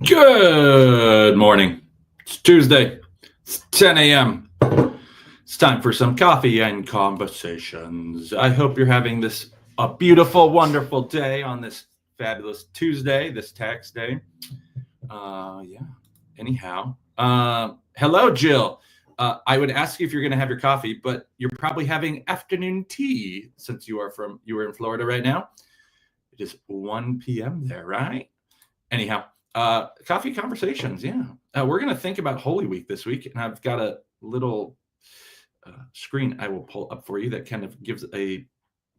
Good morning. It's Tuesday. It's 10 a.m. It's time for some coffee and conversations. I hope you're having a beautiful, wonderful day on this fabulous Tuesday, this tax day. Yeah. Anyhow, hello, Jill. I would ask you if you're going to have your coffee, but you're probably having afternoon tea since you are in Florida right now. It is 1 p.m. there, right? Anyhow, coffee conversations. Yeah. We're going to think about Holy Week this week. And I've got a little screen I will pull up for you that kind of gives a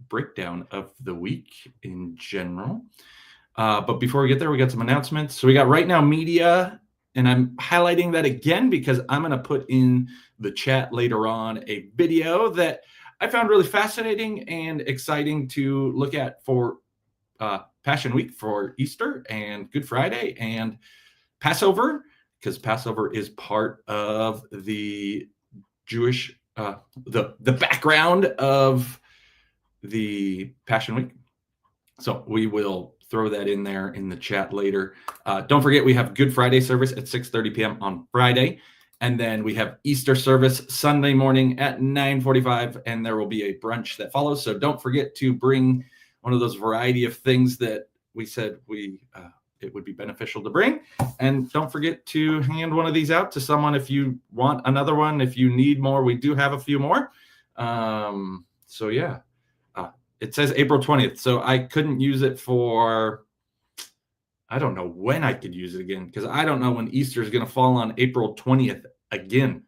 breakdown of the week in general. But before we get there, we got some announcements. So we got Right Now Media, and I'm highlighting that again because I'm going to put in the chat later on a video that I found really fascinating and exciting to look at for Passion Week, for Easter and Good Friday and Passover, because Passover is part of the Jewish, the background of the Passion Week. So we will throw that in there in the chat later. Don't forget, we have Good Friday service at 6:30 p.m. on Friday. And then we have Easter service Sunday morning at 9:45, and there will be a brunch that follows. So don't forget to bring one of those variety of things that we said it would be beneficial to bring. And don't forget to hand one of these out to someone if you want another one, if you need more. We do have a few more. So yeah, it says April 20th. So I couldn't use it for, I don't know when I could use it again, because I don't know when Easter is going to fall on April 20th again.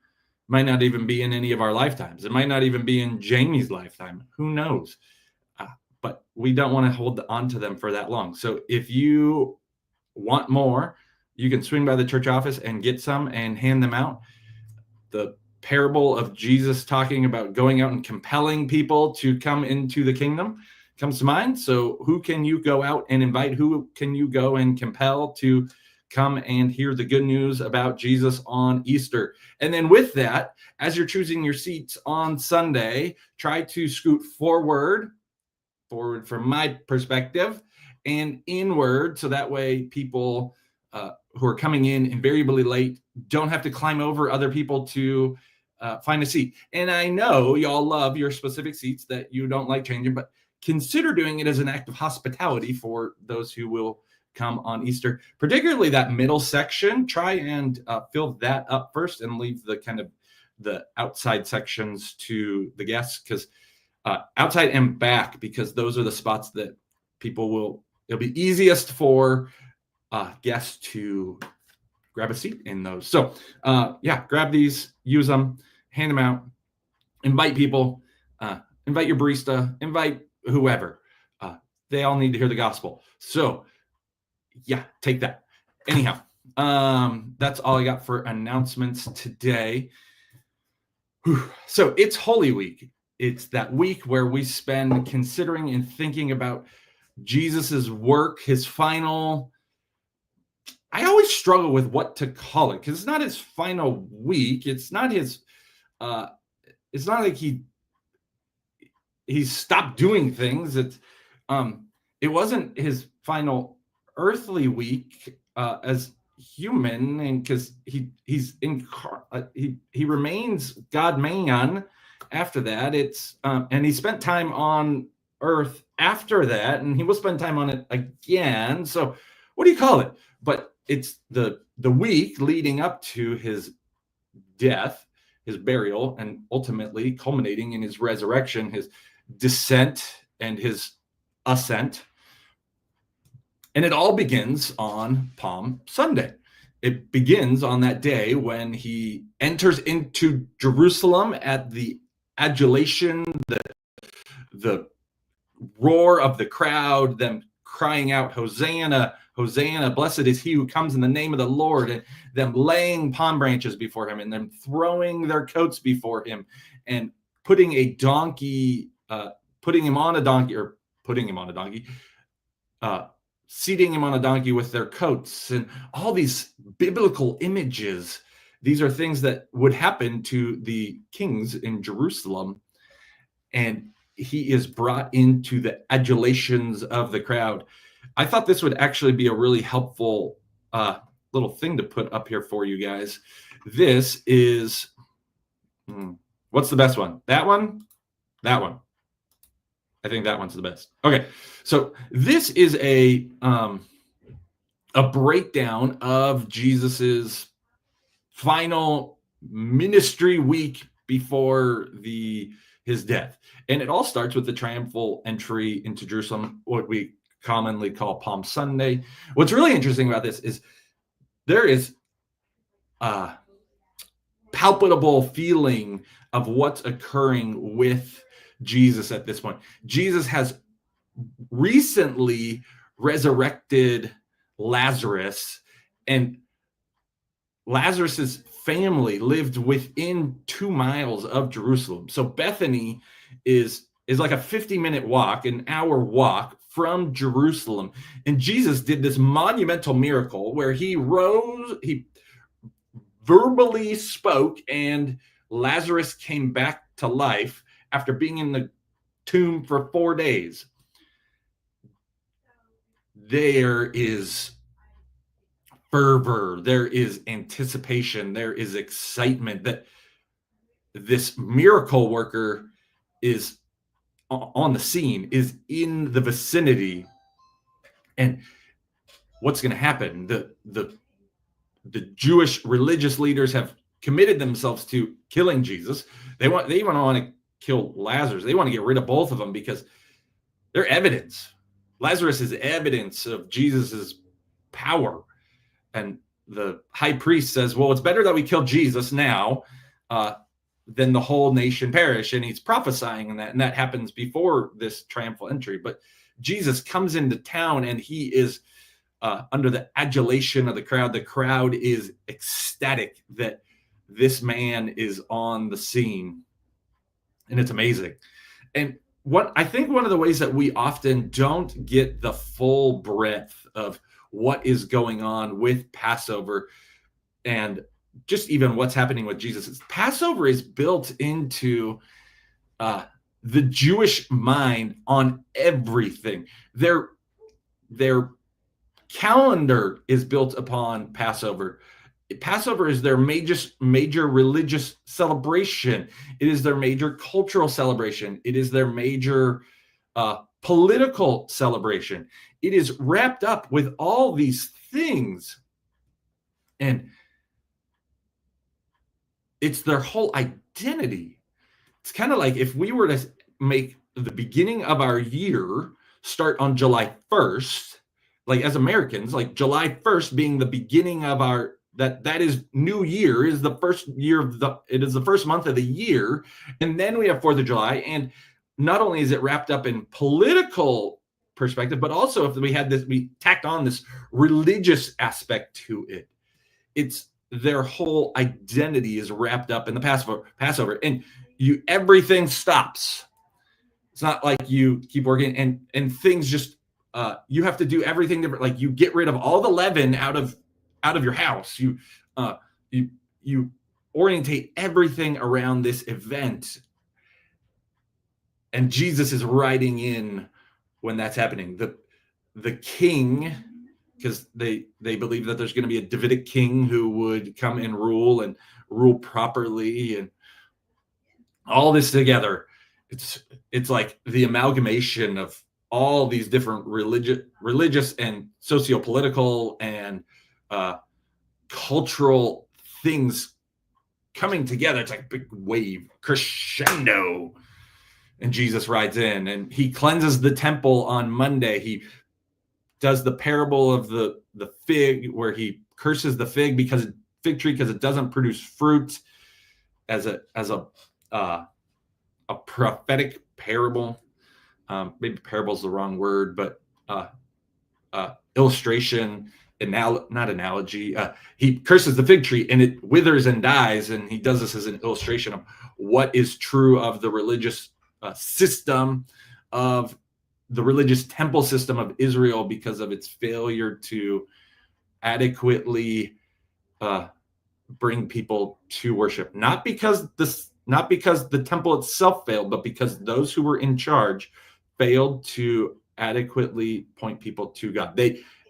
Might not even be in any of our lifetimes. It might not even be in Jamie's lifetime. Who knows? But we don't want to hold on to them for that long. So if you want more, you can swing by the church office and get some and hand them out. The parable of Jesus talking about going out and compelling people to come into the kingdom comes to mind. So who can you go out and invite? Who can you go and compel to come and hear the good news about Jesus on Easter? And then with that, as you're choosing your seats on Sunday, try to scoot forward from my perspective, and inward, so that way people who are coming in invariably late don't have to climb over other people to find a seat. And I know y'all love your specific seats that you don't like changing, but consider doing it as an act of hospitality for those who will come on Easter, particularly that middle section. Try and fill that up first and leave the kind of the outside sections to the guests, because outside and back, because those are the spots that it'll be easiest for guests to grab a seat in those. So yeah, grab these, use them, hand them out, invite people, invite your barista, invite whoever. They all need to hear the gospel. So yeah, take that. Anyhow, that's all I got for announcements today. Whew. So it's Holy Week. It's that week where we spend considering and thinking about Jesus's work, his final. I always struggle with what to call it, because it's not his final week. It's not his. It's not like he stopped doing things. It wasn't his final earthly week as human, and because he remains God man. After that, it's and he spent time on earth after that, and he will spend time on it again. So what do you call it? But it's the week leading up to his death, his burial, and ultimately culminating in his resurrection, his descent and his ascent. And it all begins on Palm Sunday. It begins on that day when he enters into Jerusalem at the adulation, the roar of the crowd, them crying out, Hosanna, Hosanna, blessed is he who comes in the name of the Lord, and them laying palm branches before him, and them throwing their coats before him, and putting him on a donkey, seating him on a donkey with their coats, and all these biblical images. These are things that would happen to the kings in Jerusalem. And he is brought into the adulations of the crowd. I thought this would actually be a really helpful little thing to put up here for you guys. This is, what's the best one? That one? That one. I think that one's the best. Okay, so this is a breakdown of Jesus's final ministry week before his death, and it all starts with the triumphal entry into Jerusalem, what we commonly call Palm Sunday. What's really interesting about this is there is a palpable feeling of what's occurring with Jesus at this point. Jesus has recently resurrected Lazarus, and Lazarus's family lived within 2 miles of Jerusalem. So Bethany is like a 50-minute walk, an hour walk from Jerusalem. And Jesus did this monumental miracle where he rose, he verbally spoke, and Lazarus came back to life after being in the tomb for 4 days. There is fervor, there is anticipation, there is excitement that this miracle worker is on the scene, is in the vicinity. And what's going to happen? The Jewish religious leaders have committed themselves to killing Jesus. They even want to kill Lazarus. They want to get rid of both of them because they're evidence. Lazarus is evidence of Jesus's power. And the high priest says, well, it's better that we kill Jesus now than the whole nation perish. And he's prophesying in that. And that happens before this triumphal entry. But Jesus comes into town and he is under the adulation of the crowd. The crowd is ecstatic that this man is on the scene. And it's amazing. And what I think one of the ways that we often don't get the full breadth of what is going on with Passover and just even what's happening with Jesus is Passover is built into the Jewish mind on everything. Their calendar is built upon Passover. Passover is their major religious celebration. It is their major cultural celebration. It is their major political celebration. It is wrapped up with all these things. And it's their whole identity. It's kind of like if we were to make the beginning of our year start on July 1st, like as Americans, like July 1st being the beginning of our that is New Year, is the first year of it is the first month of the year, and then we have 4th of July, and not only is it wrapped up in political perspective, but also if we tacked on this religious aspect to it. It's their whole identity is wrapped up in the Passover, and everything stops. It's not like you keep working and things just you have to do everything different. Like you get rid of all the leaven out of your house. You orientate everything around this event. And Jesus is riding in when that's happening. The king, because they believe that there's going to be a Davidic king who would come and rule properly, and all this together. It's like the amalgamation of all these different religious and socio-political and cultural things coming together. It's like a big wave, crescendo. And Jesus rides in and he cleanses the temple on Monday. He does the parable of the fig where he curses the fig tree because it doesn't produce fruit, as a prophetic parable. Maybe parable is the wrong word, but illustration, not analogy. He curses the fig tree and it withers and dies. And he does this as an illustration of what is true of the religious system, of the religious temple system of Israel, because of its failure to adequately bring people to worship. Not because the temple itself failed, but because those who were in charge failed to adequately point people to God.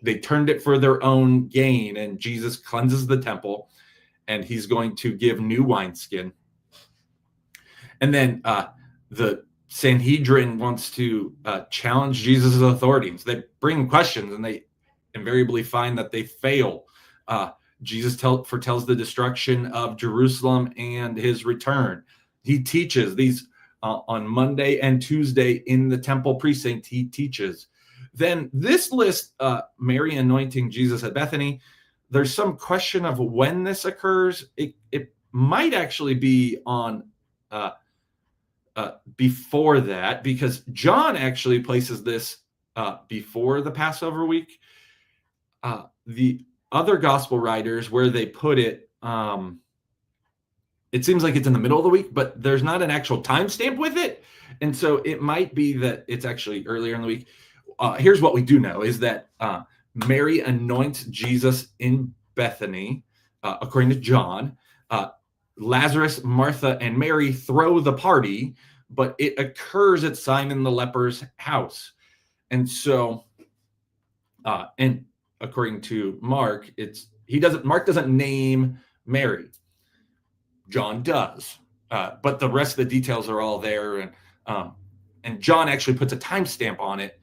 they turned it for their own gain, and Jesus cleanses the temple, and he's going to give new wineskin. And then the Sanhedrin wants to challenge Jesus' authority. So they bring questions, and they invariably find that they fail. Jesus foretells the destruction of Jerusalem and his return. He teaches these on Monday and Tuesday in the temple precinct. He teaches. Then this list, Mary anointing Jesus at Bethany, there's some question of when this occurs. It might actually be on before that, because John actually places this before the Passover week. The other gospel writers, where they put it, it seems like it's in the middle of the week, but there's not an actual timestamp with it. And so it might be that it's actually earlier in the week. Here's what we do know is that Mary anoints Jesus in Bethany, according to John. Lazarus, Martha, and Mary throw the party, but it occurs at Simon the leper's house. And so, and according to Mark, Mark doesn't name Mary. John does, but the rest of the details are all there, and John actually puts a timestamp on it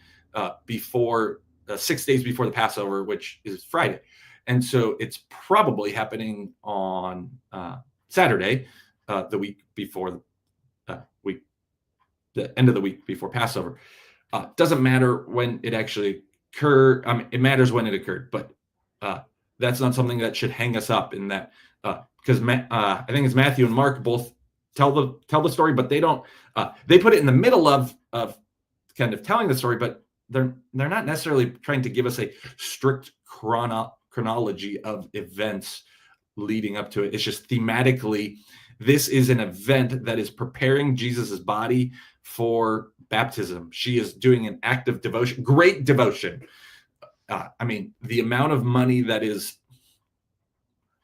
before 6 days before the Passover, which is Friday, and so it's probably happening on Saturday, the week before the end of the week before Passover. Doesn't matter when it actually occurred. It matters when it occurred, but that's not something that should hang us up in that, because I think it's Matthew and Mark both tell the story, but they don't. They put it in the middle of kind of telling the story, but they're not necessarily trying to give us a strict chronology of events leading up to it. It's just thematically, this is an event that is preparing Jesus's body for baptism. She is doing an act of devotion, great devotion. The amount of money that is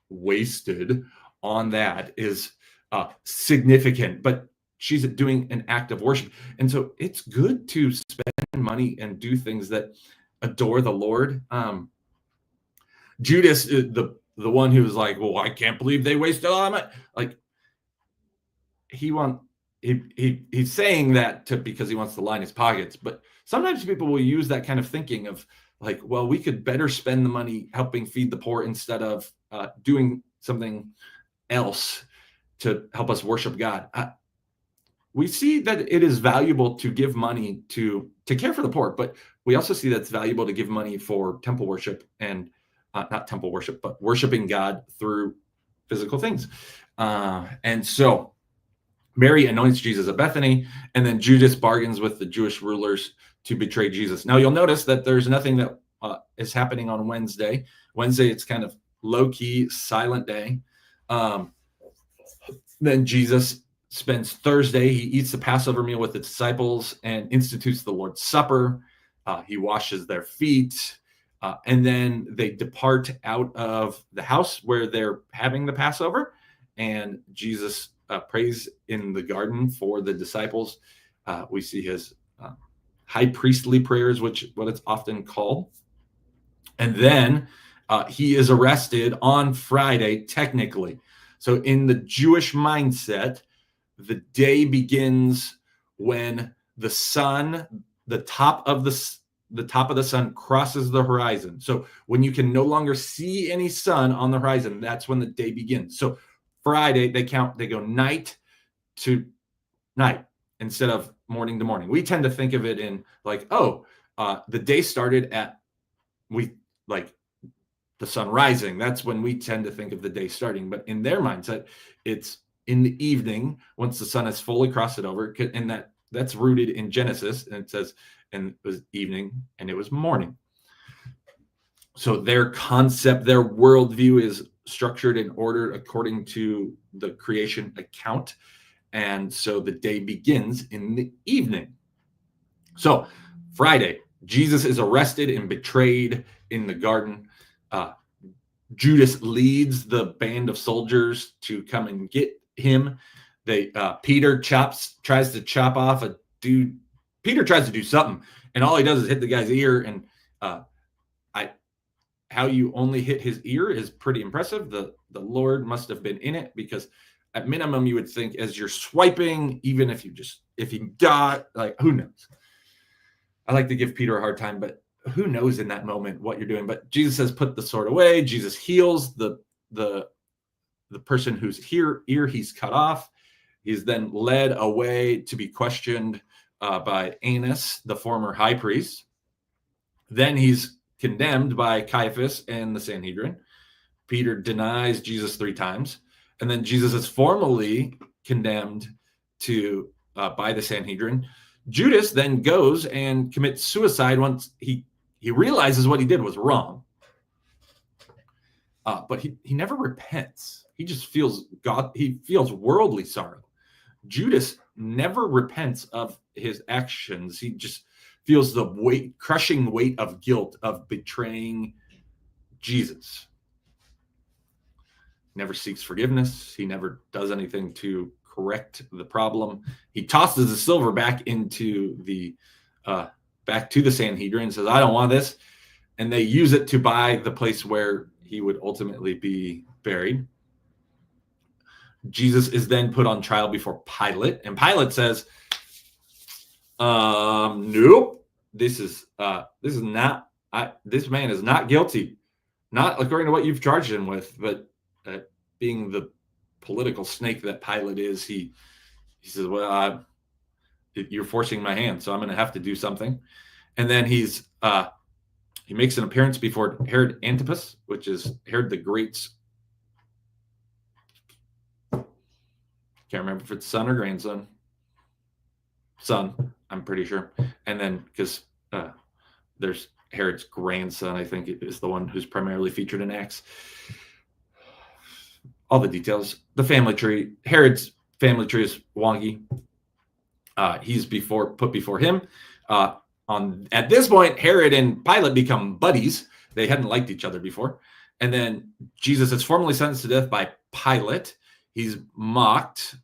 wasted on that is significant, but she's doing an act of worship. And so it's good to spend money and do things that adore the Lord. Judas, the one who was like, well, I can't believe they wasted all my, like, he's saying that because he wants to line his pockets. But sometimes people will use that kind of thinking of like, well, we could better spend the money helping feed the poor instead of doing something else to help us worship God. We see that it is valuable to give money to care for the poor, but we also see that it's valuable to give money for temple worship and not temple worship, but worshiping God through physical things. And so Mary anoints Jesus at Bethany, and then Judas bargains with the Jewish rulers to betray Jesus. Now, you'll notice that there's nothing that is happening on Wednesday. Wednesday, it's kind of low-key, silent day. Then Jesus spends Thursday, he eats the Passover meal with the disciples and institutes the Lord's Supper. He washes their feet, and then they depart out of the house where they're having the Passover, and Jesus prays in the garden for the disciples. We see his high priestly prayers, what it's often called. And then he is arrested on Friday, technically. So in the Jewish mindset, the day begins when the sun, the top of the sun crosses the horizon. So when you can no longer see any sun on the horizon, that's when the day begins. So Friday, they go night to night instead of morning to morning. We tend to think of it in like, the day started at the sun rising. That's when we tend to think of the day starting. But in their mindset, it's in the evening once the sun has fully crossed it over. And that's rooted in Genesis. And it says, and it was evening and it was morning. So their concept, their worldview is structured and ordered according to the creation account. And so the day begins in the evening. So Friday, Jesus is arrested and betrayed in the garden. Judas leads the band of soldiers to come and get him. Peter tries to chop off a dude. Peter tries to do something, and all he does is hit the guy's ear. And how you only hit his ear is pretty impressive. The Lord must have been in it, because at minimum you would think as you're swiping, even if you dot, like, who knows? I like to give Peter a hard time, but who knows in that moment what you're doing? But Jesus says, put the sword away. Jesus heals the person whose ear he's cut off. He's then led away to be questioned by Annas, the former high priest. Then he's condemned by Caiaphas and the Sanhedrin. Peter denies Jesus 3 times. And then Jesus is formally condemned by the Sanhedrin. Judas then goes and commits suicide once he realizes what he did was wrong. But he never repents. He just feels worldly sorrow. Judas never repents of his actions. He just feels the crushing weight of guilt of betraying Jesus. Never seeks forgiveness. He never does anything to correct the problem. He tosses the silver back to the Sanhedrin and says, I don't want this. And they use it to buy the place where he would ultimately be buried. Jesus is then put on trial before Pilate, and Pilate says, nope, this man is not guilty, not according to what you've charged him with. But being the political snake that Pilate is, he says, well, you're forcing my hand, so I'm going to have to do something. And then he makes an appearance before Herod Antipas, which is Herod the Great's, can't remember if it's son or grandson. Son, I'm pretty sure. And then because there's Herod's grandson, I think it is the one who's primarily featured in Acts. All the details. The family tree. Herod's family tree is wonky. He's put before him. At this point, Herod and Pilate become buddies. They hadn't liked each other before. And then Jesus is formally sentenced to death by Pilate. He's mocked.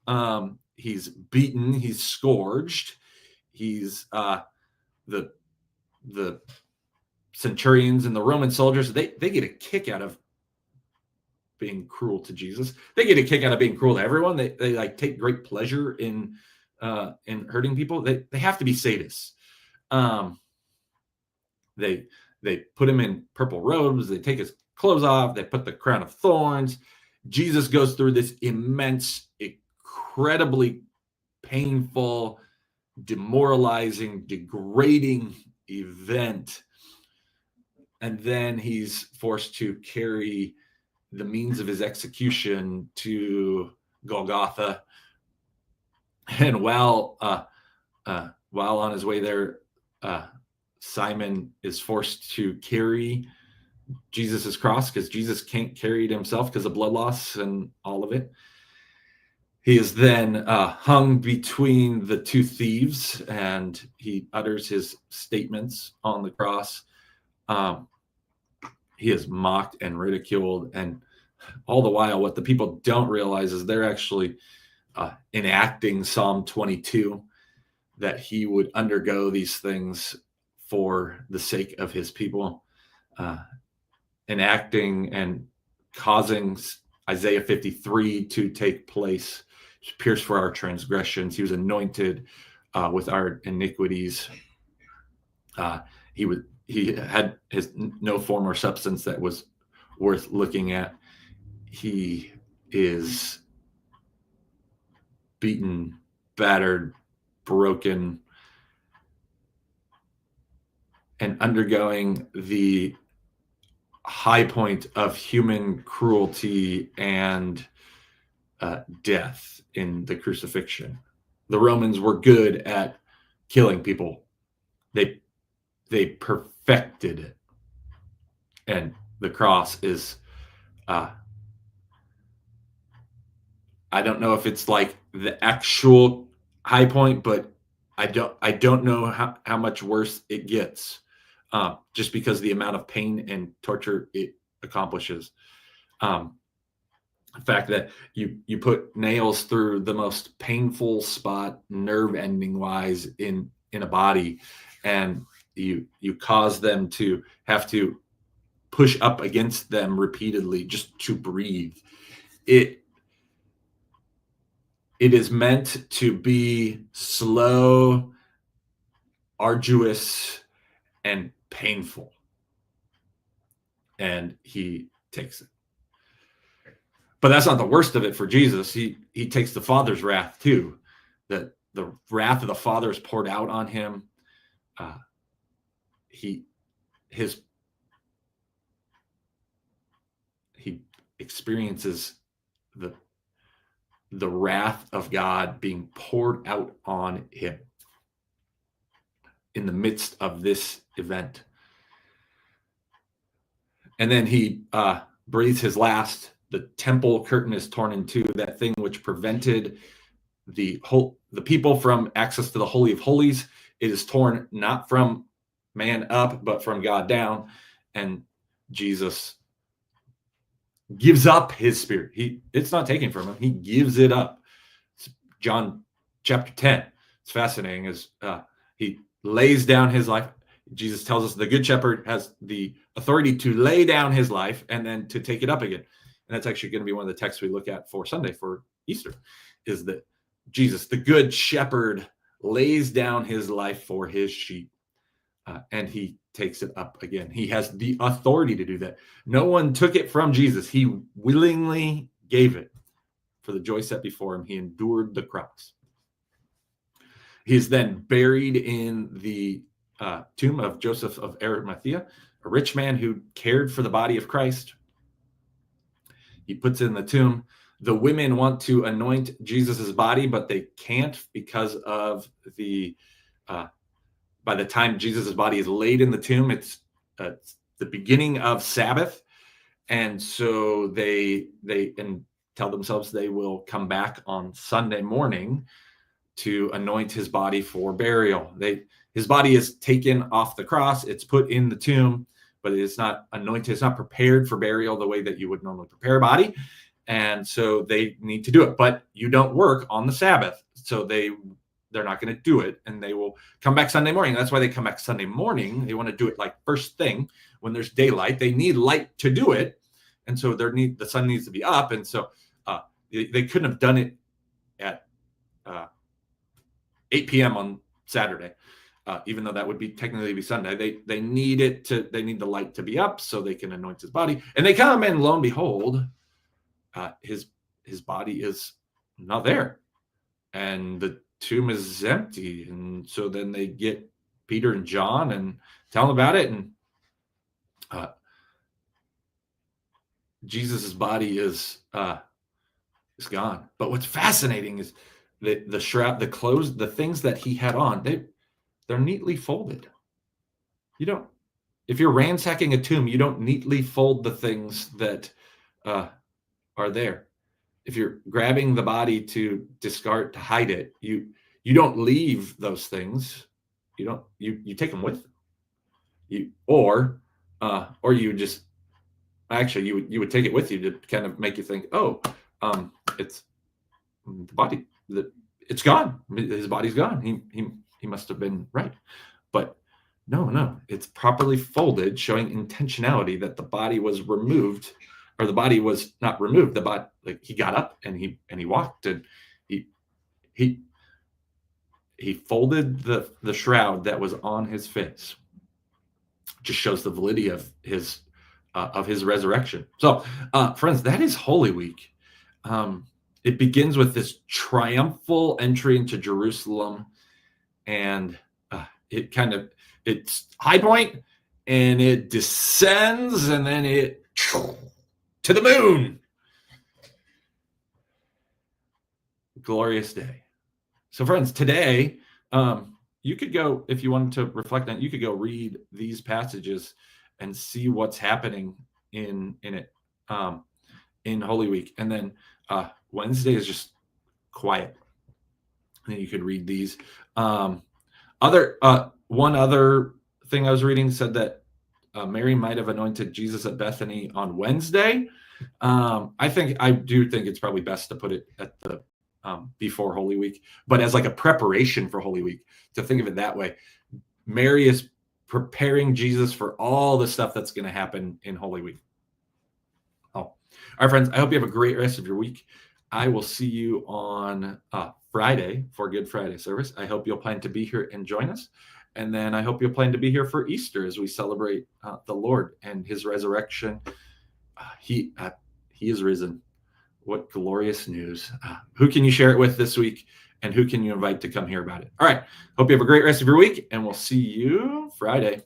He's beaten. He's scourged. He's the centurions and the Roman soldiers. They get a kick out of being cruel to Jesus. They get a kick out of being cruel to everyone. They like take great pleasure in hurting people. They have to be sadists. They put him in purple robes. They take his clothes off. They put the crown of thorns. Jesus goes through this immense, incredibly painful, demoralizing, degrading event. And then he's forced to carry the means of his execution to Golgotha. And while on his way there, Simon is forced to carry Jesus's cross because Jesus can't carry it himself because of blood loss and all of it. He is then hung between the 2 thieves, and he utters his statements on the cross. He is mocked and ridiculed, and all the while, what the people don't realize is they're actually enacting Psalm 22, that he would undergo these things for the sake of his people, enacting and causing Isaiah 53 to take place. He was pierced for our transgressions. He was anointed with our iniquities. He had no form or substance that was worth looking at. He is beaten, battered, broken, and undergoing the high point of human cruelty and death in the crucifixion. The Romans were good at killing people. They perfected it. And the cross is, I don't know if it's like the actual high point, but I don't know how much worse it gets, just because the amount of pain and torture it accomplishes. The fact that you put nails through the most painful spot, nerve ending wise, in a body, and you cause them to have to push up against them repeatedly just to breathe. It is meant to be slow, arduous, and painful. And he takes it. But that's not the worst of it for Jesus. He takes the Father's wrath too. That the wrath of the Father is poured out on him. He experiences the wrath of God being poured out on him in the midst of this event. And then he breathes his last. The temple curtain is torn in two, that thing which prevented the people from access to the Holy of Holies. It is torn not from man up, but from God down. And Jesus gives up his spirit. It's not taken from him. He gives it up. It's John chapter 10. It's fascinating as he lays down his life. Jesus tells us the good shepherd has the authority to lay down his life and then to take it up again. And that's actually going to be one of the texts we look at for Sunday, for Easter, is that Jesus, the good shepherd, lays down his life for his sheep, and he takes it up again. He has the authority to do that. No one took it from Jesus. He willingly gave it for the joy set before him. He endured the cross. He is then buried in the tomb of Joseph of Arimathea, a rich man who cared for the body of Christ. He puts it in the tomb. The women want to anoint Jesus's body, but they can't because of by the time Jesus's body is laid in the tomb, it's the beginning of Sabbath. And so they tell themselves they will come back on Sunday morning to anoint his body for burial. His body is taken off the cross. It's put in the tomb, but it is not anointed. It's not prepared for burial the way that you would normally prepare a body. And so they need to do it, but you don't work on the Sabbath. So they're not going to do it, and they will come back Sunday morning. That's why they come back Sunday morning. They want to do it like first thing when there's daylight. They need light to do it. And so the sun needs to be up. And so they couldn't have done it at 8 p.m. on Saturday. Even though that would technically be Sunday, they need the light to be up so they can anoint his body. And they come, and lo and behold, his body is not there, and the tomb is empty. And so then they get Peter and John and tell them about it, and Jesus's body is gone. But what's fascinating is the shroud, the clothes, the things that he had on, they're neatly folded. If you're ransacking a tomb, you don't neatly fold the things that are there. If you're grabbing the body to discard, to hide it, you don't leave those things. You take them with you, or you just actually you would take it with you to kind of make you think, it's the body, it's gone. His body's gone. He must have been right. But no, it's properly folded, showing intentionality that the body was removed, or the body was not removed. The body, like, he got up and he walked, and he folded the shroud that was on his face. Just shows the validity of his resurrection. So, friends, that is Holy Week. It begins with this triumphal entry into Jerusalem, and it's high point, and it descends, and then it to the moon. Glorious day. So, friends, today, you could go, if you wanted to reflect on it, you could go read these passages and see what's happening in it in Holy Week. And then Wednesday is just quiet. And then you could read these. One other thing I was reading said that Mary might have anointed Jesus at Bethany on Wednesday. I do think it's probably best to put it at the before Holy Week, but as like a preparation for Holy Week, to think of it that way. Mary is preparing Jesus for all the stuff that's going to happen in Holy Week. Oh, all right, friends, I hope you have a great rest of your week. I will see you on Friday for Good Friday service. I hope you'll plan to be here and join us. And then I hope you'll plan to be here for Easter as we celebrate the Lord and his resurrection. He is risen. What glorious news. Who can you share it with this week? And who can you invite to come hear about it? All right. Hope you have a great rest of your week, and we'll see you Friday.